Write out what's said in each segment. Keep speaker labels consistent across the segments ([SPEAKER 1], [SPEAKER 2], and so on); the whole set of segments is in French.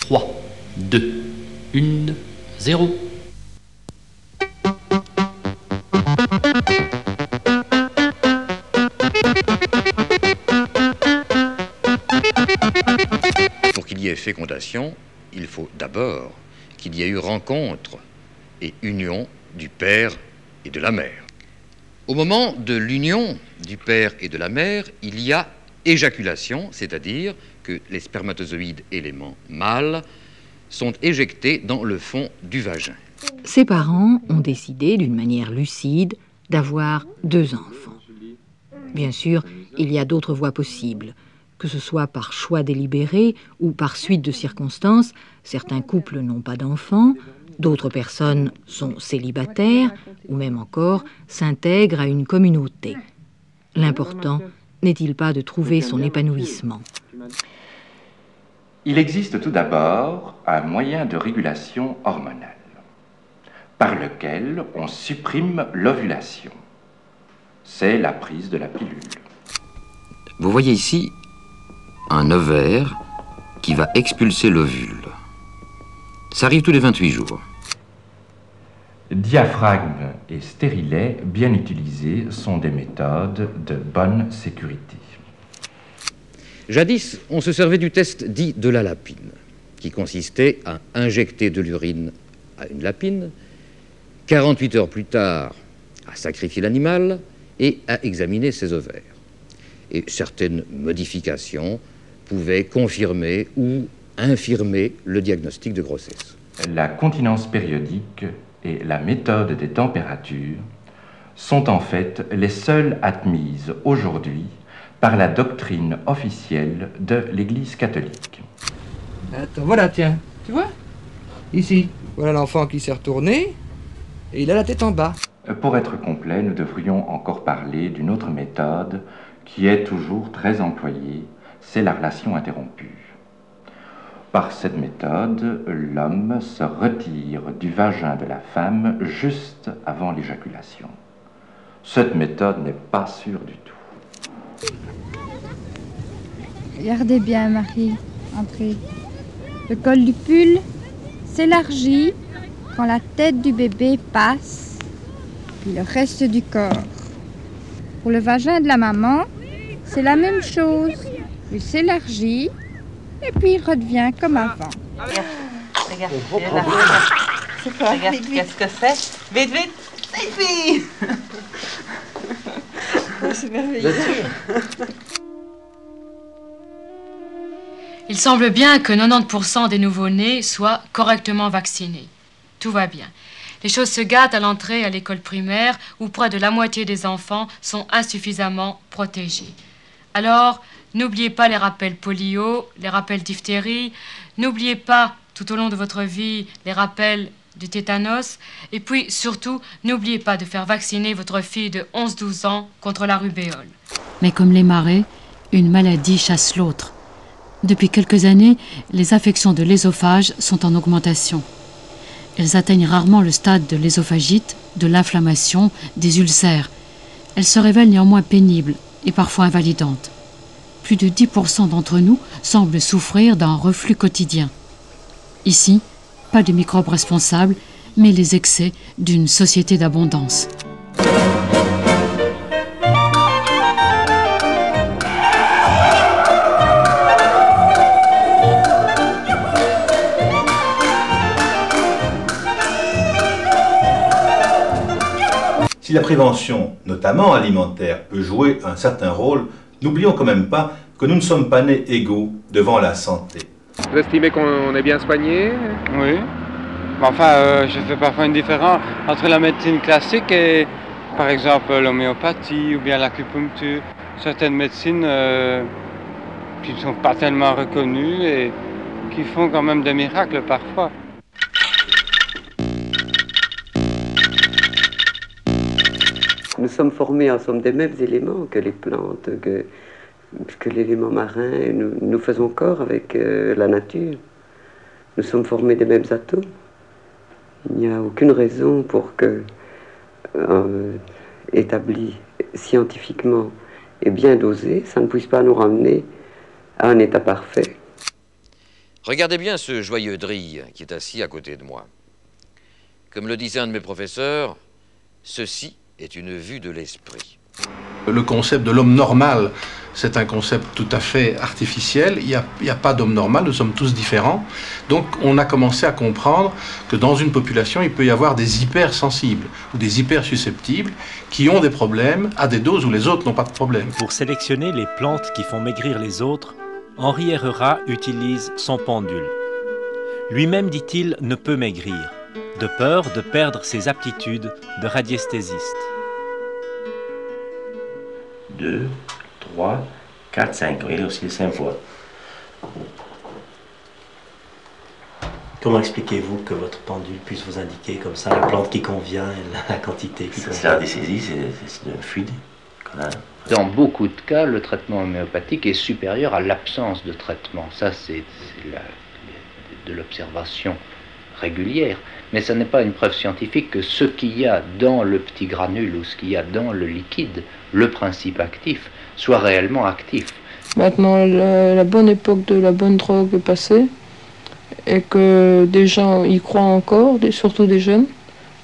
[SPEAKER 1] 3, 2, 1, 0.
[SPEAKER 2] Pour qu'il y ait fécondation, il faut d'abord qu'il y ait eu rencontre et union du père et de la mère. Au moment de l'union du père et de la mère, il y a éjaculation, c'est-à-dire que les spermatozoïdes éléments mâles sont éjectés dans le fond du vagin.
[SPEAKER 3] Ses parents ont décidé, d'une manière lucide, d'avoir 2 enfants. Bien sûr, il y a d'autres voies possibles, que ce soit par choix délibéré ou par suite de circonstances. Certains couples n'ont pas d'enfants, d'autres personnes sont célibataires ou même encore s'intègrent à une communauté. L'important n'est-il pas de trouver son épanouissement?
[SPEAKER 4] Il existe tout d'abord un moyen de régulation hormonale, par lequel on supprime l'ovulation. C'est la prise de la pilule.
[SPEAKER 2] Vous voyez ici un ovaire qui va expulser l'ovule. Ça arrive tous les 28 jours.
[SPEAKER 4] Diaphragme et stérilet bien utilisés sont des méthodes de bonne sécurité.
[SPEAKER 2] Jadis, on se servait du test dit de la lapine, qui consistait à injecter de l'urine à une lapine, 48 heures plus tard, à sacrifier l'animal et à examiner ses ovaires. Et certaines modifications pouvaient confirmer ou infirmer le diagnostic de grossesse.
[SPEAKER 4] La continence périodique et la méthode des températures sont en fait les seules admises aujourd'hui par la doctrine officielle de l'Église catholique.
[SPEAKER 5] Attends, voilà, tiens, tu vois? Ici, voilà l'enfant qui s'est retourné, et il a la tête en bas.
[SPEAKER 4] Pour être complet, nous devrions encore parler d'une autre méthode qui est toujours très employée, c'est la relation interrompue. Par cette méthode, l'homme se retire du vagin de la femme juste avant l'éjaculation. Cette méthode n'est pas sûre du tout.
[SPEAKER 6] Regardez bien, Marie, entrez. Le col du pull s'élargit quand la tête du bébé passe, puis le reste du corps. Pour le vagin de la maman, c'est la même chose. Il s'élargit et puis il redevient comme avant.
[SPEAKER 7] Regarde, c'est quoi? Regarde, qu'est-ce que c'est? Vite, vite! C'est vite! C'est merveilleux.
[SPEAKER 8] Il semble bien que 90% des nouveau-nés soient correctement vaccinés. Tout va bien. Les choses se gâtent à l'entrée à l'école primaire où près de la moitié des enfants sont insuffisamment protégés. Alors, n'oubliez pas les rappels polio, les rappels diphtérie, n'oubliez pas tout au long de votre vie les rappels du tétanos et puis surtout, n'oubliez pas de faire vacciner votre fille de 11-12 ans contre la rubéole.
[SPEAKER 9] Mais comme les marées, une maladie chasse l'autre. Depuis quelques années, les affections de l'ésophage sont en augmentation. Elles atteignent rarement le stade de l'ésophagite, de l'inflammation, des ulcères. Elles se révèlent néanmoins pénibles et parfois invalidantes. Plus de 10% d'entre nous semblent souffrir d'un reflux quotidien. Ici, pas de microbes responsables, mais les excès d'une société d'abondance.
[SPEAKER 10] Si la prévention, notamment alimentaire, peut jouer un certain rôle, n'oublions quand même pas que nous ne sommes pas nés égaux devant la santé.
[SPEAKER 11] Vous estimez qu'on est bien soigné?
[SPEAKER 12] Oui. Enfin, je fais parfois une différence entre la médecine classique et, par exemple, l'homéopathie ou bien l'acupuncture. Certaines médecines qui ne sont pas tellement reconnues et qui font quand même des miracles parfois.
[SPEAKER 13] Nous sommes formés en somme des mêmes éléments que les plantes, que l'élément marin. Et nous faisons corps avec la nature. Nous sommes formés des mêmes atomes. Il n'y a aucune raison pour que, établi scientifiquement et bien dosé, ça ne puisse pas nous ramener à un état parfait.
[SPEAKER 2] Regardez bien ce joyeux drille qui est assis à côté de moi. Comme le disait un de mes professeurs, ceci est une vue de l'esprit.
[SPEAKER 14] Le concept de l'homme normal, c'est un concept tout à fait artificiel. Il n'y a pas d'homme normal, nous sommes tous différents. Donc on a commencé à comprendre que dans une population, il peut y avoir des hypersensibles ou des hypersusceptibles qui ont des problèmes à des doses où les autres n'ont pas de problème.
[SPEAKER 15] Pour sélectionner les plantes qui font maigrir les autres, Henri Herrera utilise son pendule. Lui-même, dit-il, ne peut maigrir, de peur de perdre ses aptitudes de radiesthésiste.
[SPEAKER 16] 2, 3, 4, 5. Il est aussi 5 fois. Comment expliquez-vous que votre pendule puisse vous indiquer comme ça la plante qui convient et la quantité qui convient? C'est la radiesthésie, c'est de fluide.
[SPEAKER 17] Dans beaucoup de cas, le traitement homéopathique est supérieur à l'absence de traitement. Ça, c'est de l'observation régulière. Mais ce n'est pas une preuve scientifique que ce qu'il y a dans le petit granule ou ce qu'il y a dans le liquide, le principe actif, soit réellement actif.
[SPEAKER 18] Maintenant, la bonne époque de la bonne drogue est passée et que des gens y croient encore, surtout des jeunes,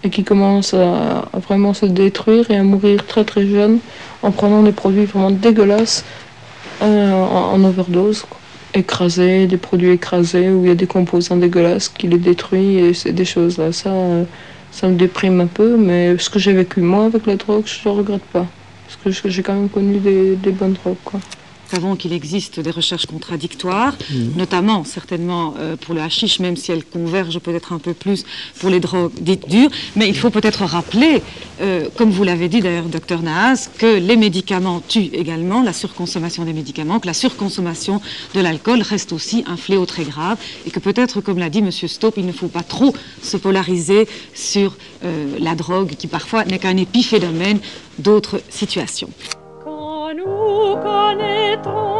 [SPEAKER 18] et qui commencent à vraiment se détruire et à mourir très très jeunes en prenant des produits vraiment dégueulasses en overdose, quoi. Écrasés, des produits écrasés où il y a des composants dégueulasses qui les détruisent et c'est des choses là. Ça me déprime un peu, mais ce que j'ai vécu moi avec la drogue, je ne le regrette pas. Parce que j'ai quand même connu des bonnes drogues, quoi.
[SPEAKER 19] Nous savons qu'il existe des recherches contradictoires, notamment certainement pour le hashish, même si elles convergent peut-être un peu plus pour les drogues dites dures. Mais il faut peut-être rappeler, comme vous l'avez dit d'ailleurs, docteur Nahas, que les médicaments tuent également, la surconsommation des médicaments, que la surconsommation de l'alcool reste aussi un fléau très grave, et que peut-être, comme l'a dit M. Staupe, il ne faut pas trop se polariser sur la drogue, qui parfois n'est qu'un épiphénomène d'autres situations.
[SPEAKER 20] Nous connaîtrons